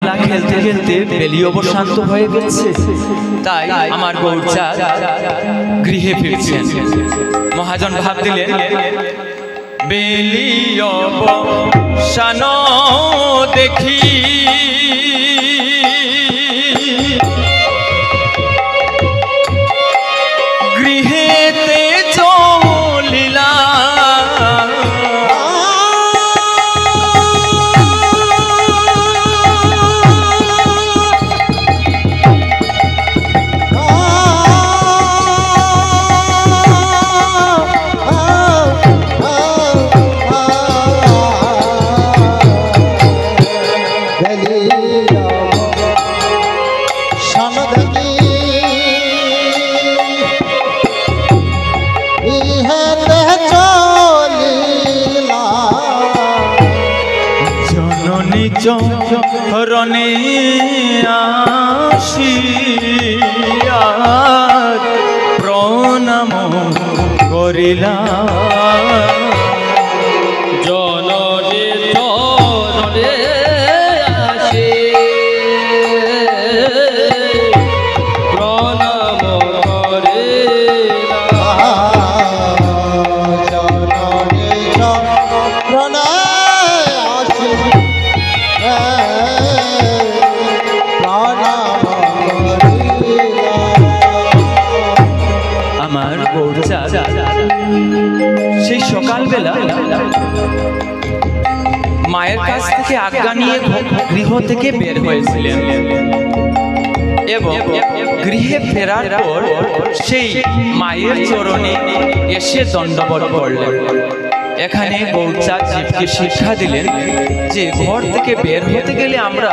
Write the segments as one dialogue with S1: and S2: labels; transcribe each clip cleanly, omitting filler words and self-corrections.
S1: মেলা খেলতে খেলতে বেলি অবসান্ত হয়ে গেছে, তাই আমার গৌরচাঁদ গৃহে ফিরছেন। মহাজন ভাব দিলেন, বেলি অবসান দেখি গৃহেতে চলিলা, চরণে আসিয়া প্রণাম করিলা,
S2: জননী চরণে আসি প্রণাম করিলা,
S3: জননী চরণে
S1: আমার গৌরচাঁদ সেই সকালবেলা মায়ের কাছ থেকে আজ্ঞা নিয়ে গৃহ থেকে বের হয়েছিলেন এবং গৃহে ফেরার পর সেই মায়ের চরণে এসে দণ্ডবত করলেন। এখানে গৌরচাঁদ জীবকে শিক্ষা দিলেন যে ঘর থেকে বের হতে গেলে আমরা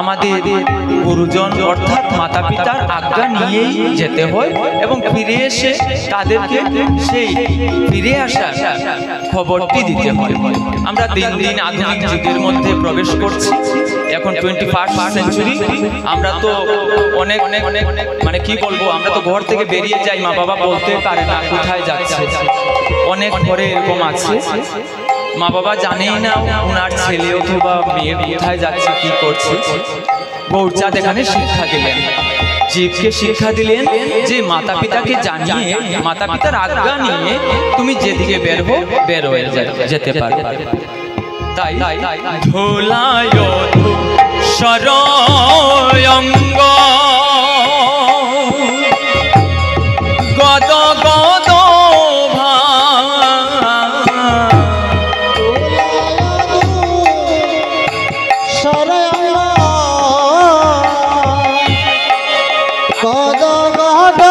S1: আমাদের গুরুজন অর্থাৎ মাতা পিতার আজ্ঞা নিয়েই যেতে হয় এবং ফিরে এসে তাদেরকে সেই ফিরে আসার খবরটি দিতে হয়। আমরা দিন দিন আধুনিক যুগের মধ্যে প্রবেশ করছি, এখন 21st সেঞ্চুরি। আমরা তো অনেক অনেক অনেক মানে কি বলবো, আমরা তো ঘর থেকে বেরিয়ে যাই, মা বাবা বলতে পারে না কোথায় যাচ্ছে। অনেক ঘরে এরকম আছে মা বাবা জানেই না ওনার ছেলে অথবা মেয়ে কোথায় যাচ্ছে, কি করছে। গৌরচাঁদ এখানে শিক্ষা দিলেন, জীবকে শিক্ষা দিলেন যে মাতা পিতাকে জানিয়ে মাতা পিতার আজ্ঞা নিয়ে তুমি যেদিকে বের হো বের হয়ে যেতে পারবে। তাই ধুলায় সরয়ঙ্গ গদ গদ গদ গদ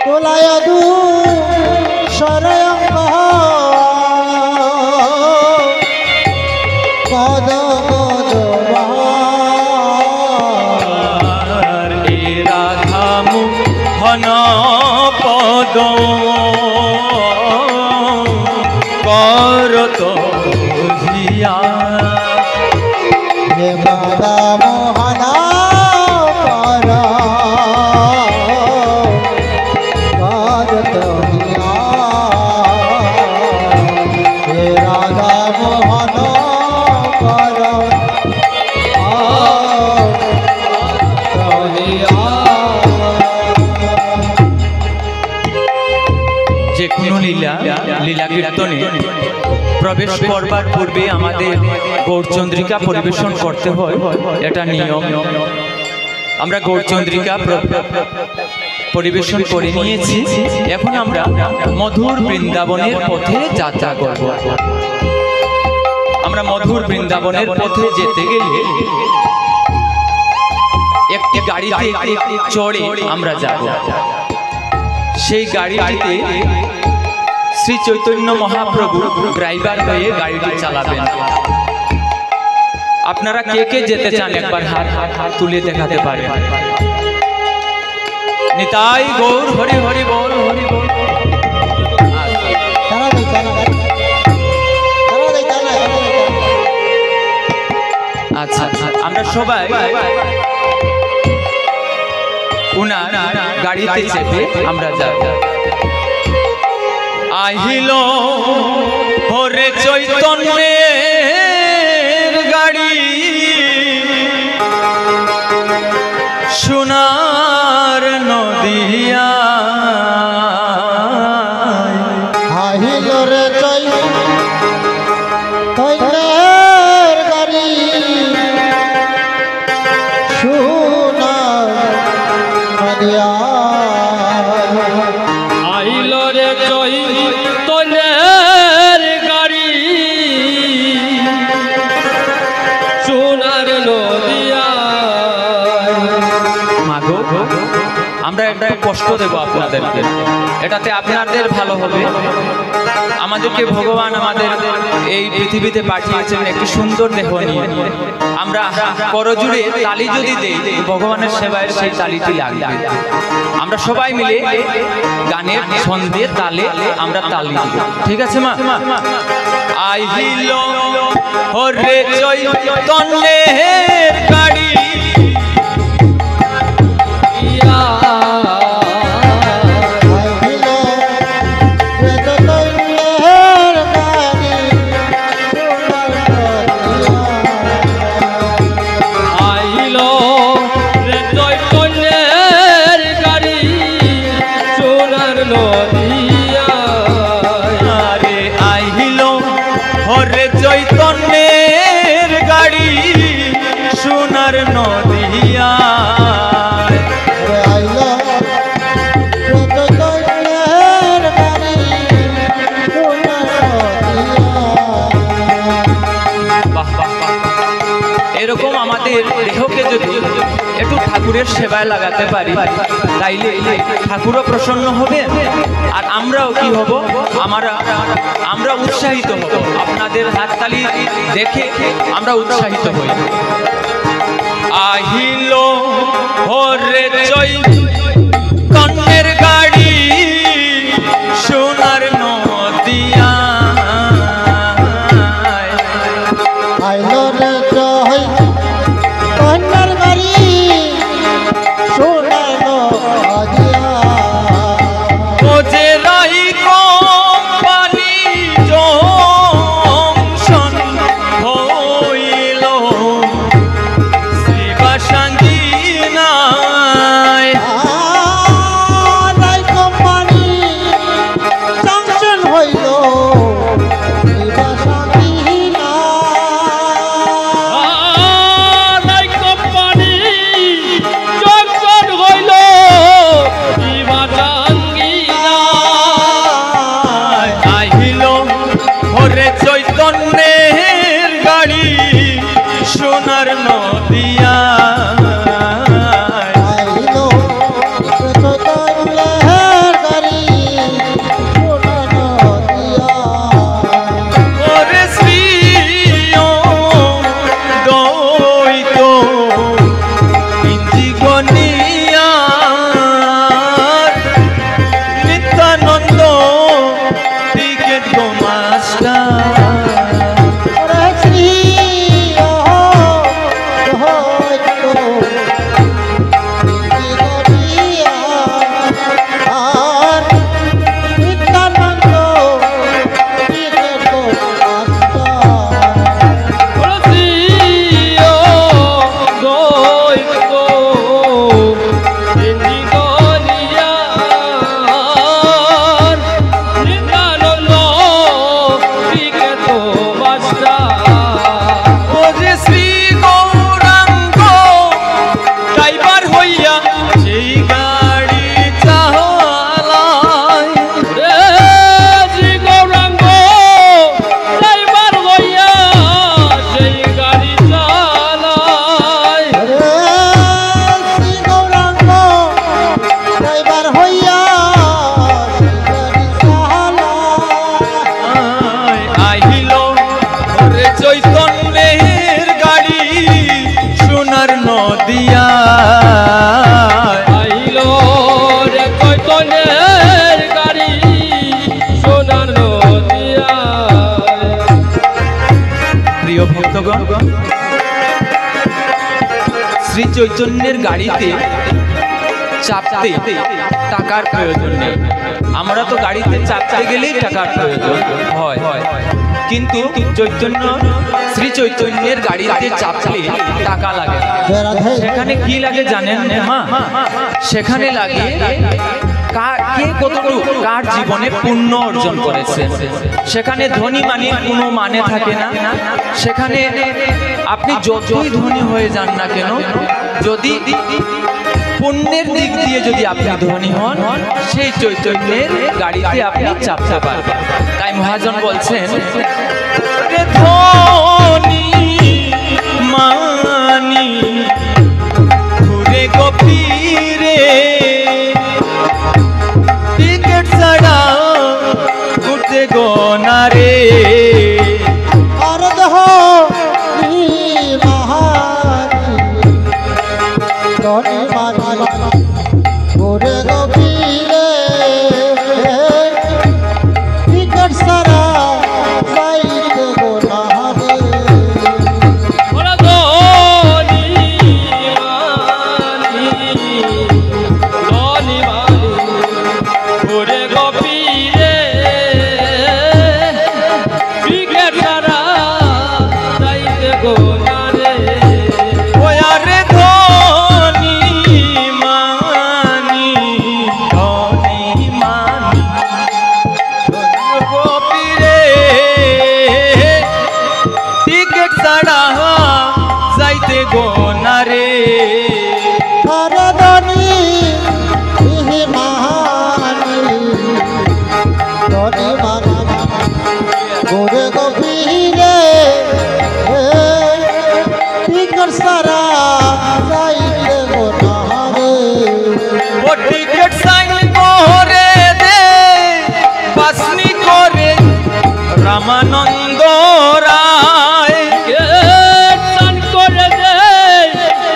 S3: তোলায়দু সরয়ঙ্গ গদ গদ
S1: এ রাধা মোহন পদ করত ধিয়া
S3: রাধা মোহন পর করত ধিয়া, রাধা মোহন পর
S1: যে কোনো লীলা কীর্তনে প্রবেশ করবার পূর্বে আমাদের গৌরচন্দ্রিকা পরিবেশন করতে হয়, এটা নিয়ম। আমরা গৌরচন্দ্রিকা পরিবেশন করে নিয়েছি, এখন আমরা মধুর বৃন্দাবনের পথে যাত্রা করব। আমরা মধুর বৃন্দাবনের পথে যেতে গেলে একটি গাড়িতে চড়ে আমরা যাব। সেই গাড়িটিতে শ্রী চৈতন্য মহাপ্রভু ড্রাইভার হয়ে গাড়িটি চালাবেন। আপনারা কে কে যেতে চান একবার হাত তুলে দেখাতে পারেন। নিতাই গৌর হরি হরি বল হরি বল। আচ্ছা আমরা সবাই উনার গাড়িতে চেপে আমরা যাব। আহিল হরে চৈতন্যের গাড়ি সোনার নদিয়া।
S3: আহিল রে চৈতন্যের গাড়ি সোনার নদিয়া।
S2: আইল রে চৈতন্যের গাড়ি সোনার নদিয়া।
S1: মাগো আমরা একটা কষ্ট দেব আপনাদেরকে, এটাতে আপনাদের ভালো হবে। আমাদেরকে ভগবান আমাদের এই পৃথিবীতে পাঠিয়েছেন একটি সুন্দর দেহ নিয়ে। আমরা করজুড়ে তালি যদি দেই ভগবানের সেবায় সেই তালিটি লাগবে। আমরা সবাই মিলে গানের ছন্দে তালে আমরা তালি দিব, ঠিক আছে মা? আহিল হরে চৈতন্যের গাড়ি চৈতন্যের গাড়ি সোনার নদিয়া। এরকম আমাদের দেহকে যদি একটু ঠাকুরের সেবায় লাগাতে পারি তাইলে ঠাকুরও প্রসন্ন হবে আর আমরাও কি হব, আমরা উৎসাহিত হব। আপনাদের হাততালি দেখে আমরা উৎসাহিত হই। আহিল হরে চৈতন্যের গাড়ি সোনার নদিয়া।
S3: আইল রে চৈতন্যের গাড়ি সোনার নদিয়া।
S1: ও যে রাই কোম্পানি জংশন হইল শ্রীবাসাঙ্গী নাই। চৈতন্যের গাড়িতে চাপতে টাকার প্রয়োজন নেই। আমরা তো গাড়িতে চাপতে গেলেই টাকার প্রয়োজন হয়, কিন্তু শ্রী চৈতন্যের গাড়িতে চাপলে টাকা লাগে। সেখানে কি লাগে জানেন মা? সেখানে লাগে কে কতটুকু কার জীবনে পুণ্য অর্জন করেছে। সেখানে ধনী মানের কোনো মানে থাকে না। সেখানে আপনি যতই ধনী হয়ে যান না কেন, যদি পুণ্যের দিক দিয়ে যদি আপনি ধনী হন, সেই চৈতন্যের গাড়িতে আপনি চাপতে পারবেন। তাই মহাজন বলছেন, ধনী মানি ঘুরে গভীরে টিকিট ছাড়া ঘুরতে গোনা রে। রামানন্দ রায়
S2: চান করে দে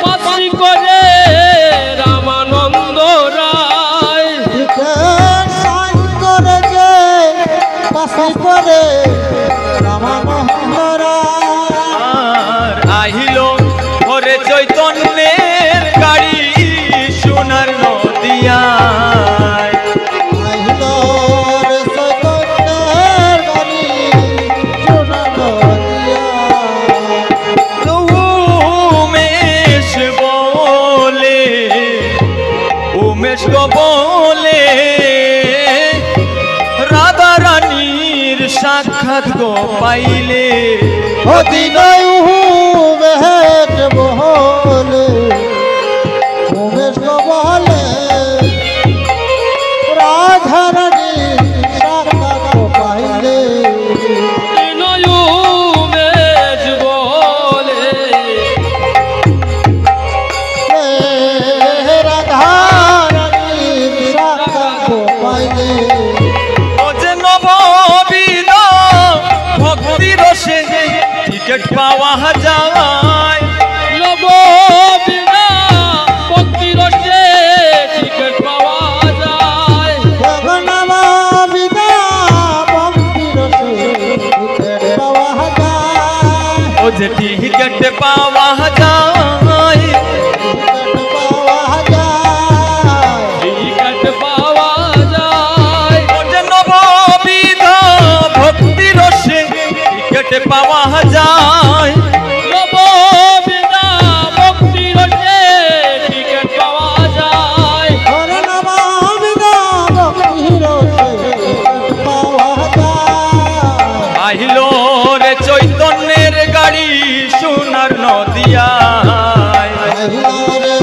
S2: পাশি করে রামানন্দ রায়
S3: চান করে দে পাশি করে রামানন্দ রায়।
S1: আহিল ওরে চৈতন্যের গাড়ি সোনার নদিয়া। বলে রাধা রানীর সাক্ষাৎ গো পাইলে,
S3: বলে উমেশ বলে রাধা রানীর সাক্ষাৎ পাইলে।
S2: উমেশ বলে
S1: টিকিট পাওয়া যায়,
S2: নববিনা ভক্তি রসে টিকিট পাওয়া যায়,
S3: নববিনা ভক্তি রসে টিকিট পাওয়া যায়।
S1: ও যে টিকিট পাওয়া যায়,
S2: টিকিট পাওয়া যায়,
S1: ও যে নববিনা ভক্তি রসে টিকিট পাওয়া যায়,
S2: নববিনা ভক্তি রসে টিকিট পাওয়া যায়,
S3: নববিনা ভক্তি রসে টিকিট পাওয়া যায়।
S1: আহিল রে চৈতন্যের গাড়ি সোনার নদিয়া।
S2: আইল রে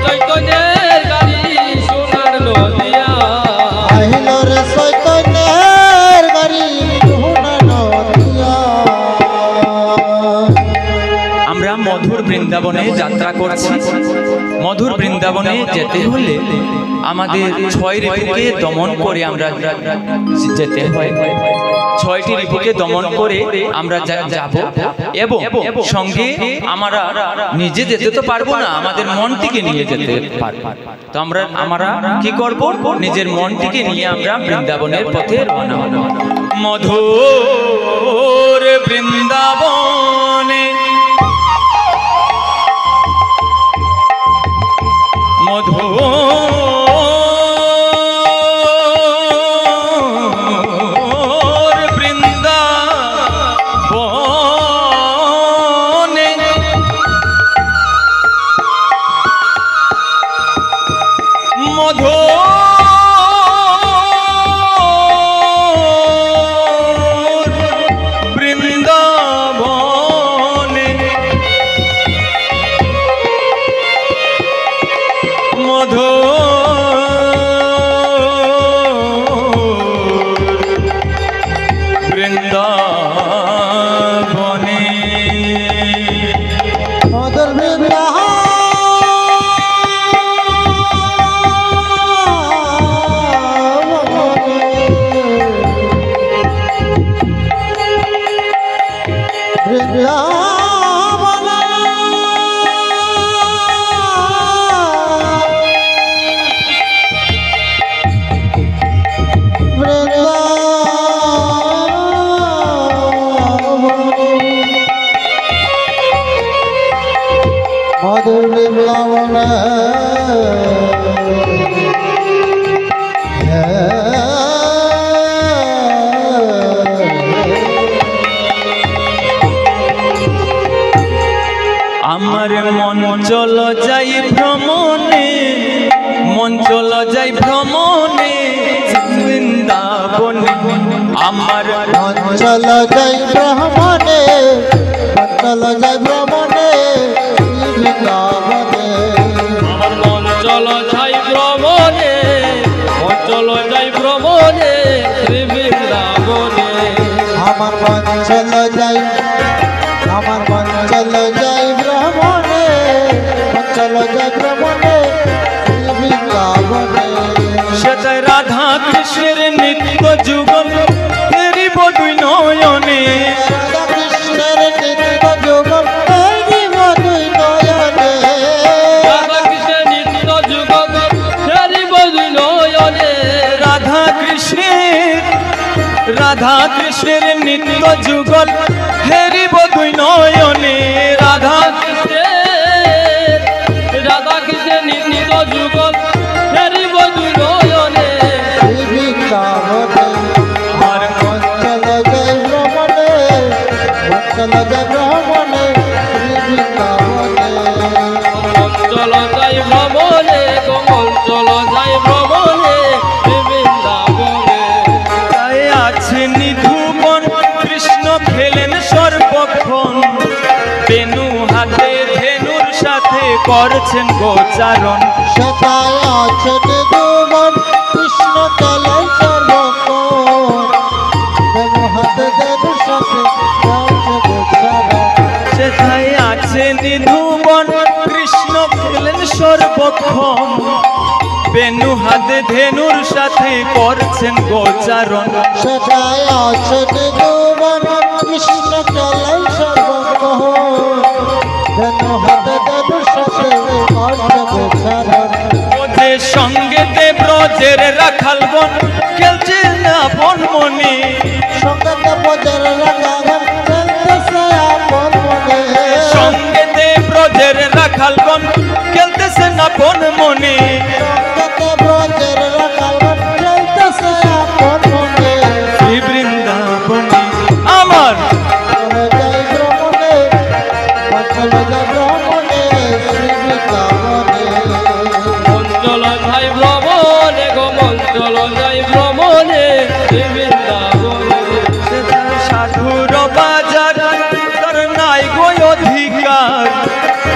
S2: চৈতন্যের গাড়ি সোনার নদিয়া।
S1: আমরা মধুর বৃন্দাবনে যাত্রা করছি। মধুর বৃন্দাবনে যেতে হলে আমাদের 6 ঋতুকে দমন করে আমরা যেতে হয়। 6টি ঋতুকে দমন করে আমরা যাব, এবং সঙ্গে আমরা নিজে যেতে তো পারবো না, আমাদের মনটিকে নিয়ে যেতে পারবো। তো আমরা কি করব? নিজের মনটিকে নিয়ে আমরা বৃন্দাবনের পথে রওনা হব। মধুর বৃন্দাবনে মধুর বৃন্দাবনে আমার মন চল যাই ভ্রমণে, মন চল যাই ভ্রমণে বৃন্দাবনে। আমার
S3: মন চল যাই ভ্রমণে, মন চল যাই ভ্রমণে বৃন্দাবনে।
S2: আমার মন চল যাই ভ্রমণে, মন চল যাই ভ্রমণে শ্রী বৃন্দাবনে।
S3: আমার মন চল যাই, আমার মন চল যাই ভ্রমণে, মন চল যাই ভ্রমণে বৃন্দাবনে।
S1: সেটাই রাধা কৃষ্ণের নিত্য যুগল ফেরিব দুই নয়নে।
S3: রাধা কৃষ্ণের নিত্য যুগল ফেরিব দুই নয়নে।
S2: রাধা কৃষ্ণের নিত্য যুগল ফেরিব দুই নয়নে।
S1: রাধা কৃষ্ণের নিত্য যুগল ফেরিব দুই নয়নে। রাধা
S2: কৃষ্ণের নিত্য যুগল ফেরিব দুই নয়নে।
S3: বৃন্দাবনে আর মন চল যাই ভ্রমণে, মন চল যাই ভ্রমণে বৃন্দাবনে।
S2: মন চল যাই ভ্রমণে, মন চল যাই ভ্রমণে বৃন্দাবনে।
S1: তাই আছে নিধুবন কৃষ্ণ খেলেন সর্বক্ষণ, বেনু হাতে ধেনুর সাথে করছেন গোচারণ।
S3: সেটাই আছে নিধুবন কৃষ্ণ খেলেন সর্বক্ষণ, বেনু হাতে ধেনুর সাথে করছে গোচারণ।
S1: সেথায় আছে নিধুবন কৃষ্ণ খেলেন সর্বক্ষণ, বেনু হাতে ধেনুর সাথে করছেন গোচারণ।
S3: সেটাই আছে নিধুবন কৃষ্ণ খেলেন সর্বক্ষণ, বেনু হাতে ধেনুর সাথে করছে গোচারণ।
S1: ওদের সঙ্গেতে ব্রজের রাখাল বন খেলছে না বন মনে।
S3: সঙ্গত বজর রাগাগন চলতেছে আপন মনে।
S1: সঙ্গেতে ব্রজের রাখাল বন খেলতেছে না বন মনে।
S3: সঙ্গত বজর রাগাগন চলতেছে আপন মনে।
S1: শ্রী বৃন্দাবনে আমার
S3: চলে যাই ভ্রমণে, চলে যাই ভ্রমণে শ্রী বৃন্দাবনে।
S2: মন চল যাই ভ্রমণে, মন চল যাই ভ্রমণে বৃন্দাবনে।
S1: সাধুর বাজার তার নাই গো অধিকার,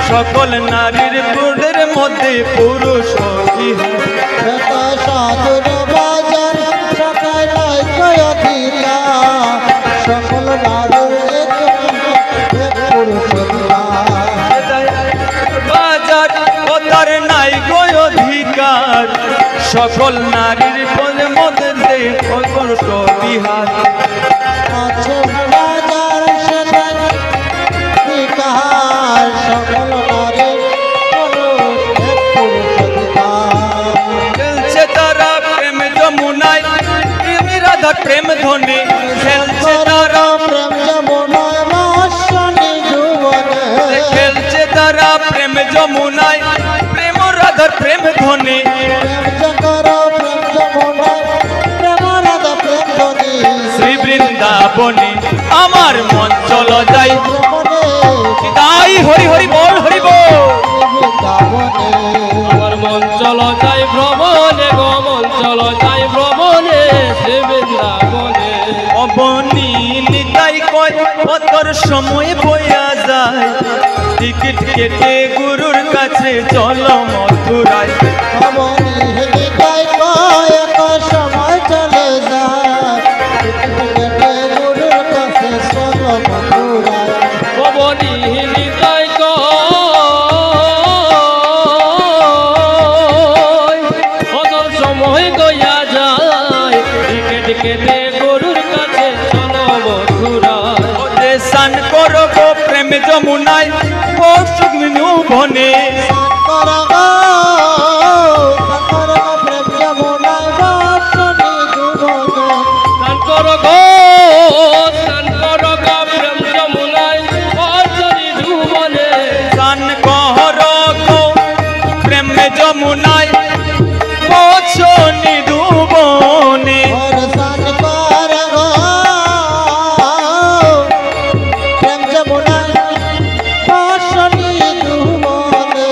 S1: সকল নারীর পুরের মধ্যে পুরুষ বিহার।
S3: সেটা সাধুর বাজার সকাল নাই কয় অধিকার, সকল নারীর এক পুরুষ অধিকার।
S1: বাজার ও তার নাই গো অধিকার, সকল নারীর মধ্যে পুরুষ বিহার।
S3: আছে বাজার সেটাই বিকার, সকল নারীর পুরুষ এক পুরুষ অধিকার।
S1: খেলছে তারা প্রেম যমুনায়, প্রেমী রাধা প্রেম ধ্বনি। ধ্বনি
S3: প্রেম চকর প্রেম যমুনা প্রেম রাধা প্রেম ধ্বনি
S1: শ্রী বৃন্দাবনে আমার মন চলো যাই
S3: ভ্রমণে
S1: তাই হরি হরি বল হরি বল
S3: বৃন্দাবনে
S2: আমার মন চলো যাই ভ্রমণে গো মন চলো যাই ভ্রমণে শ্রী বৃন্দাবনে
S1: অবনী নিতাই কয় কতর সময় বইয়া যায় টিকিট কেটে গুরুর কাছে চলো মথুরায়
S3: ভবনী হেলিকায় কয়েক সময় চলে যায় কেটে গুরুর কাছে চলো মথুরায়
S2: ভবনী নিতাই কতর সময় গইয়া যায় টিকেট কেটে গরুর কাছে চলো মথুরায়
S1: ওরে স্নান করো গো প্রেম যমুনায় ও সুগ্মিনু বনে
S3: শঙ্কর গো প্রেম যমুনায় বাসনি যুবনে
S2: স্নান করো গো প্রেম যমুনায় অর্জনী ধুবনে
S1: স্নান করো গো প্রেম যমুনায় ও নিধু বনে
S3: और शंकर गो प्रेम जमुनाय बासनी धुबने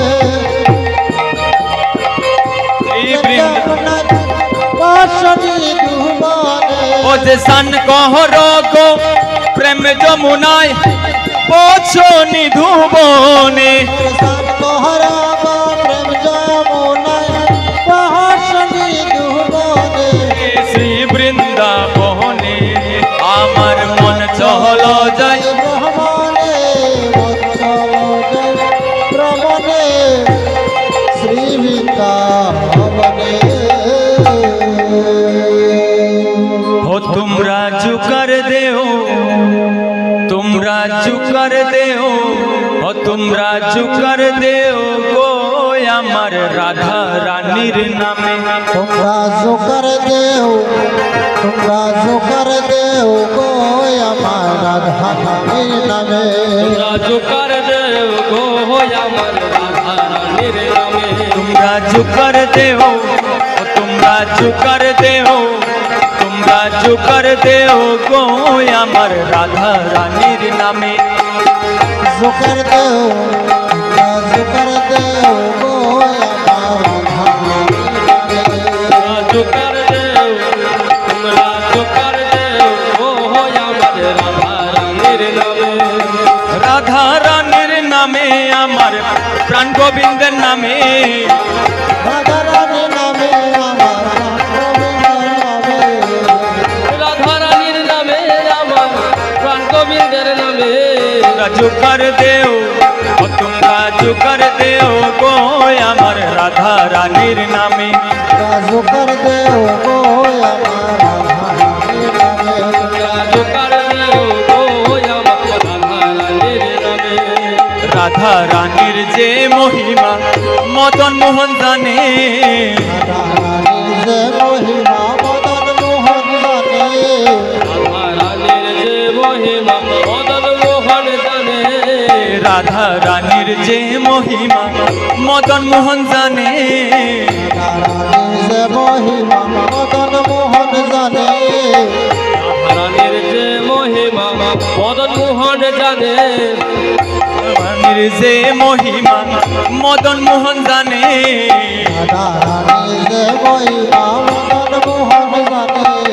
S3: जमुनाय बासनी धुबने
S1: ও যে স্নান করো গো প্রেম যমুনায় ও নিধু বনে
S3: शंकर गो प्रेम जमुनाय बासनी धुबने
S1: শ্রী বৃন্দাবনে আমার মন চলো যায়
S3: ভ্রমণে ভ্রমণে শ্রী বৃন্দাবনে
S1: हो तुमरा जुकर देओ तुमरा जुकर देओ हो तुमरा जुकर देओ गो আমার রাধা রানীর নামে
S3: তোমরা জোকর দেও গো আমার রাধা রানীর নামে
S2: রাজু কর দেব গো আমার রাধা রানীর নামে
S1: তোমরা জুকর দেও তোমরা জুকর দেও তোমরা জুকর দেও গো আমার রাধা রানীর নামে
S3: জোকর দেও গো আমার রাধা রানীর নামে
S2: রাজু কর দেব রাজু কর দেব গো আমার রাধা রানীর নামে
S1: রাধা রানীর নামে আমার প্রাণ গোবিন্দের নামে
S3: রাধা রানীর নামে আমার গোবিন্দের নামে
S2: রাধা রানীর নামে আমার প্রাণ গোবিন্দের নামে
S1: রাজু কর দেও ও তোমরা জুকর দেও গো আমার রাধা রানীর নামে
S3: জোকর দেও গো আমার রাধা রানীর নামে
S2: রাজু কর দেব গো আমার রাধা রানীর নামে
S1: রাধা রানীর যে মহিমা মদন মোহন জানে
S3: রাধারানীর যে মহিমা মদন মোহন জানে
S2: রাধা রানীর যে মহিমা মদন মোহন জানে
S1: রাধা রানীর যে মহিমা মদন মোহন জানে
S3: রাধারানীর যে মহিমা মদন মোহন জানে
S2: রানীর যে মহিমা মদন মোহন জানে
S1: রানীর যে মহিমা মদন মোহন জানে
S3: রাধারানীর যে মহিমা মদন মোহন জানে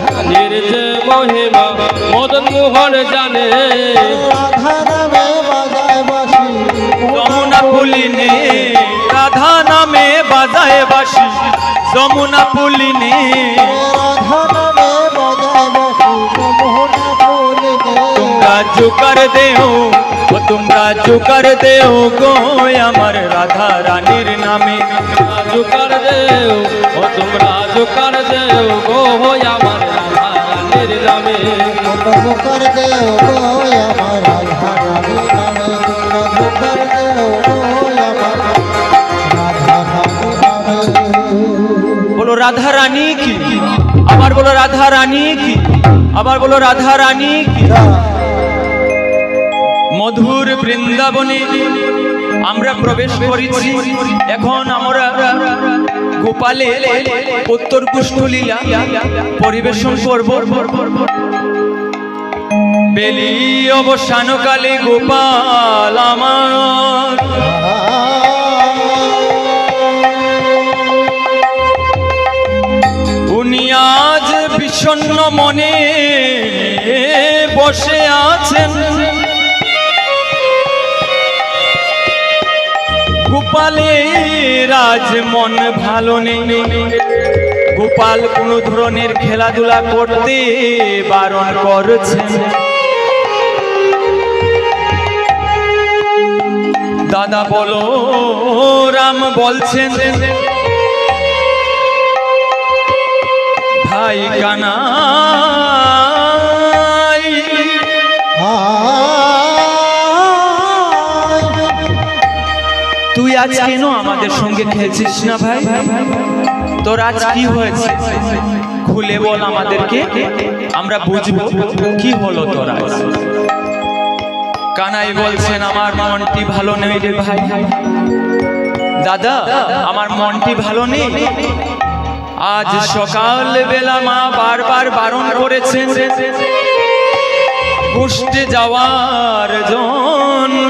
S2: রানীর যে মহিমা মদন মোহন জানে
S3: রাধা নামে বাজায় বাঁশি
S1: যমুনা পুলিনে রাধা নামে বাজায় বাঁশি যমুনা পুলিনে
S3: রাধা নামে বাজায় বাঁশি যমুনা পুলিনে
S1: তোমরা জুকর দেও ও তোমরা জুকর দেও গো আমার রাধা রানীর নামে
S2: রাজু কর দেও ও তোমরা রাজু কর দেও গো আমার রাধা রানীর নামে
S3: জোকর দেও গো আমার রাধা রানীর নামে জোকর দেও গো আমার রাধা রানীর নামে
S1: বলো রাধা রানী কি আবার বলো রাধা রানী কি আবার বলো রাধা রানী কি মধুর বৃন্দাবনে আমরা প্রবেশ করেছি। এখন আমরা গোপালে উত্তর কুষ্ঠলীলা পরিবেশন করব। বেলি অবসানকালে গোপাল আমার উনি আজ বিষণ্ণ মনে বসে আছেন। গোপালের আজ মন ভালো নেই। গোপাল কোন ধরনের খেলাধুলা করতে বারণ করছেন। দাদা বলো রাম বলছেন, ভাই কানাই তুই আজ কেন আমাদের সঙ্গে খেলছিস না ভাই? তোর আজ কি হয়েছে খুলে বল আমাদেরকে, আমরা বুঝবো কি হলো তোর আজ। কানাই বলছেন, আমার মনটি ভালো নেই রে ভাই। দাদা আমার মনটি ভালো নেই। আজ সকাল বেলা মা বারবার বারণ করেছেন কুষ্ঠে যাওয়ার জন্য।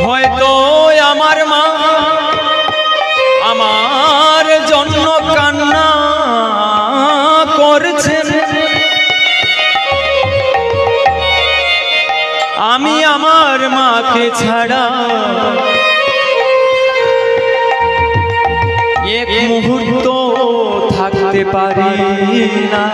S1: হয়তো আমার মা আমার জন্য কান্না করছেন। আমি আমার মাকে ছাড়া এক মুহূর্ত থাকতে পারি না।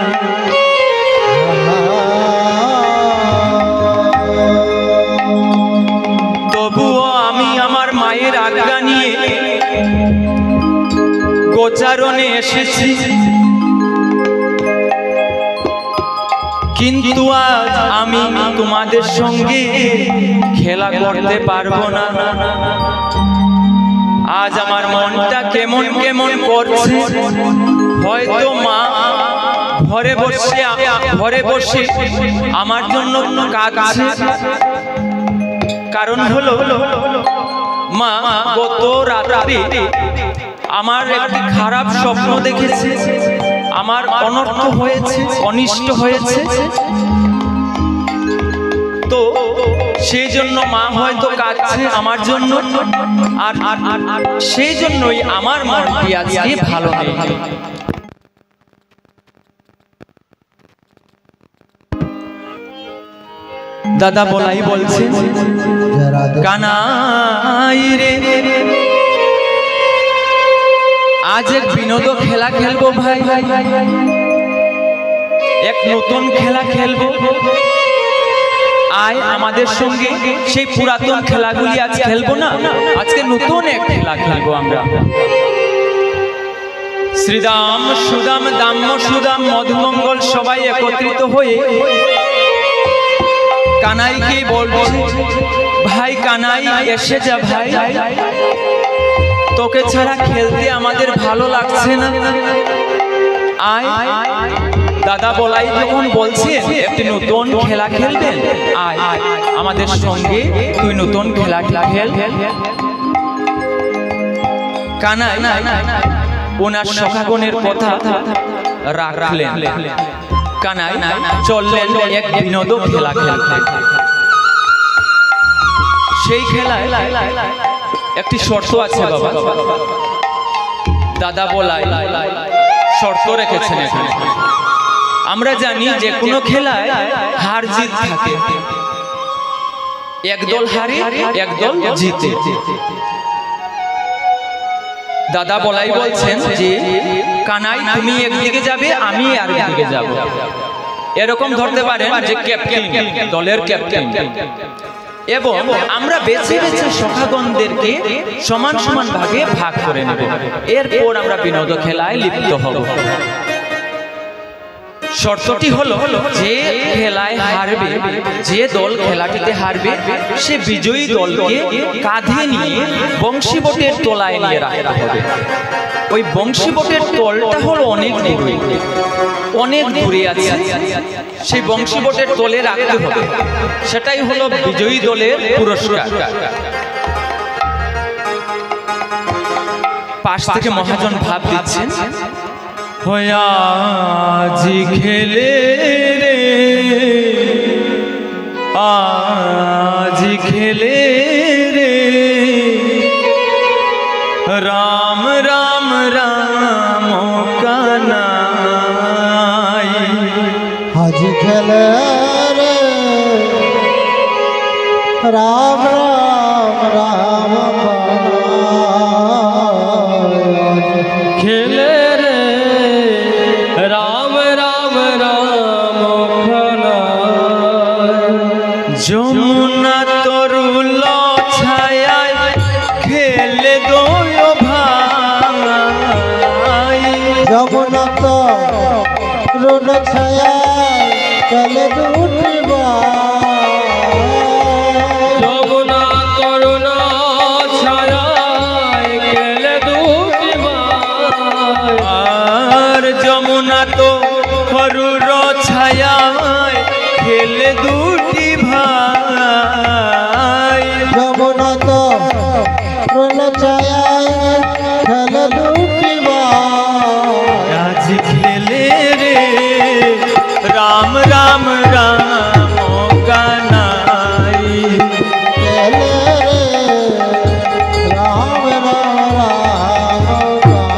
S1: তবুও আমি আমার মায়ের আজ্ঞা নিয়ে গোচারণে এসেছি। কিন্তু আজ আমি তোমাদের সঙ্গে খেলা করতে পারবো না। আজ আমার মনটা কেমন কেমন করছে। হয়তো মা ঘরে বসে আমার জন্য কাঁদছে। কারণ হলো মা গত রাতে আমার একটি খারাপ স্বপ্ন দেখেছে। আমার অনর্থ হয়েছে, অনিষ্ট হয়েছে। তো সেই জন্য মা হয়তো কাঁদছে আমার জন্য। আর সেই জন্যই আমার মনটি আজকে ভালো নেই। দাদা বলাই বলছে, কানাই রে আজ এক বিনোদ খেলা খেলবো ভাই। এক নতুন খেলা খেলবো। আয় আমাদের সঙ্গে। সেই পুরাতন খেলাগুলি আজ খেলবো না, আজকে নতুন এক খেলা খেলবো আমরা। শ্রীদাম সুদাম দাম্য সুদাম মধুমঙ্গল সবাই একত্রিত হয়ে কানাইকে বলছে, ভাই কানাই এসে যা ভাই, তোকে ছাড়া খেলতে আমাদের ভালো লাগছে না। আয়। দাদা বলাই যখন বলছে একটি নতুন খেলা খেলবেন, আয় আমাদের সঙ্গে তুই নতুন খেলা খেল। কানাই ওনার সখাগণের কথা রাখলেন। কানাই চললেন এক বিনোদ খেলা খেলতে। সেই খেলায় একটি শর্ত আছে বাবা। দাদা বলাই শর্ত রেখেছেন এখানে। আমরা জানি যে কোনো খেলায় হার জিত থাকে, একদল হারে একদল জিতে। দাদা বলাই বলছেন যে কানাই তুমি একদিকে যাবে, আমি আর একদিকে যাব। এরকম ধরতে পারেন যে ক্যাপ্টেন, দলের ক্যাপ্টেন। এবং আমরা বেছে বেছে সখাগণদেরকে সমান সমান ভাগে ভাগ করে নেব। এরপর আমরা বিনোদ খেলায় লিপ্ত হব। শর্তটি হলো যে খেলায় হারবে, যে দল খেলাটিতে হারবে, সে বিজয়ী দলকে কাঁধে নিয়ে বংশীবটের তলায় নিয়ে রাখতে হবে। ওই বংশীবটের তলটা হলো অনেক দূরে, অনেক দূরে আছে, সেই বংশীবটের তলে রাখতে হবে। সেটাই হলো বিজয়ী দলের পুরস্কার। পাশ থেকে মহাজন ভাব দিচ্ছেন, আজি খেলে রে, আজি খেলে রে, রাম রাম রাম কানাই।
S3: আজি খেলে রে, রাম রাম রাম
S2: খেলে রে রাম রাম রাম
S1: যমুনা তরুল ছায়ায় খেলে দোয় ভাই।
S3: যমুনা তরুল ছায়ায় খেলে দুটি ভাই।
S2: যমুনা তরুণ ছায়ায় খেলে দুটি ভাই।
S1: আর যমুনা তো হরুর ছায়ায় খেলে দুটি ভাই।
S3: যমুনা তরুল ছায়ায় খেলে দুটি ভাই।
S1: আজ খেলে রে রাম রাম রাম কানাই।
S3: খেলে রে রাম রাম রাম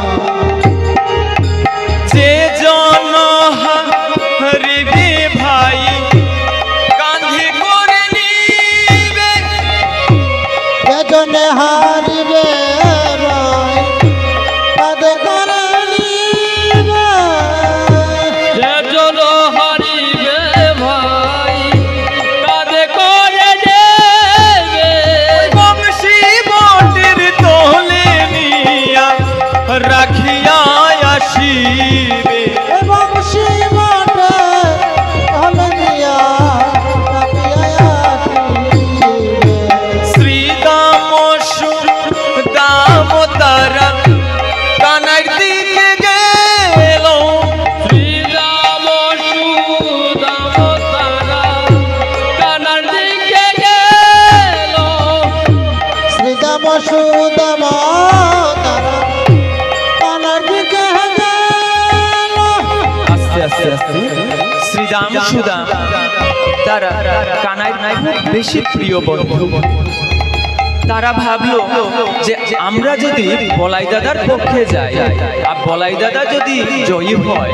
S1: যে জন হরিবে ভাই কাঁধে করে নিবে।
S3: যেজনে হারিবে ভাই কাঁধে করে নিবে।
S2: যেজন হারিবে ভাই কাঁধে করে দেবে।
S1: বংশী বটের তোলে নিয়া রাখিয়া আসিবে।
S3: এবং সীমাতে হলে দিয়া রাখিয়া আসিবে।
S1: শ্রীদাম সুদাম তারা কানার দিকে গেল।
S2: শ্রীরাম সুদাম তারা কানার দিকে গেল।
S3: শ্রীদাম সুদাম তারা কানার দিকে গেল।
S1: আস্তে আস্তে আস্তে শ্রীদাম সুদাম তারা কানাই খুব বেশি প্রিয় বন্ধু। তারা ভাবলো যে আমরা যদি বলাই দাদার পক্ষে যাই আর বলাই দাদা যদি জয়ী হয়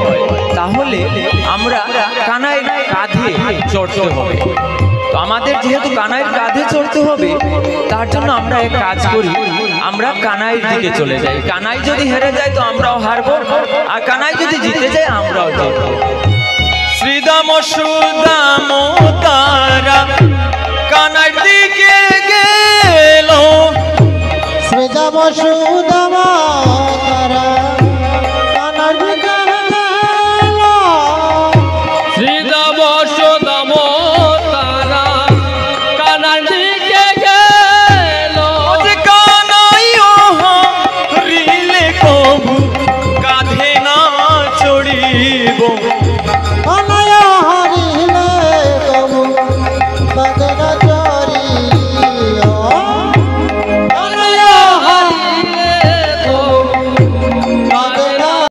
S1: তাহলে আমরা কানাইয়ের কাঁধে চড়তে হবে। তো আমাদের যেহেতু কানাইয়ের কাঁধে চড়তে হবে তার জন্য আমরা এক কাজ করি, আমরা কানাইয়ের দিকে চলে যাই। কানাই যদি হেরে যায় তো আমরাও হারবো, আর কানাই যদি জিতে যায় আমরাও জিতবো। শ্রীদাম সুদাম তারা কানাইয়ের দিকে গেল।
S3: শ্রীদাম সুদাম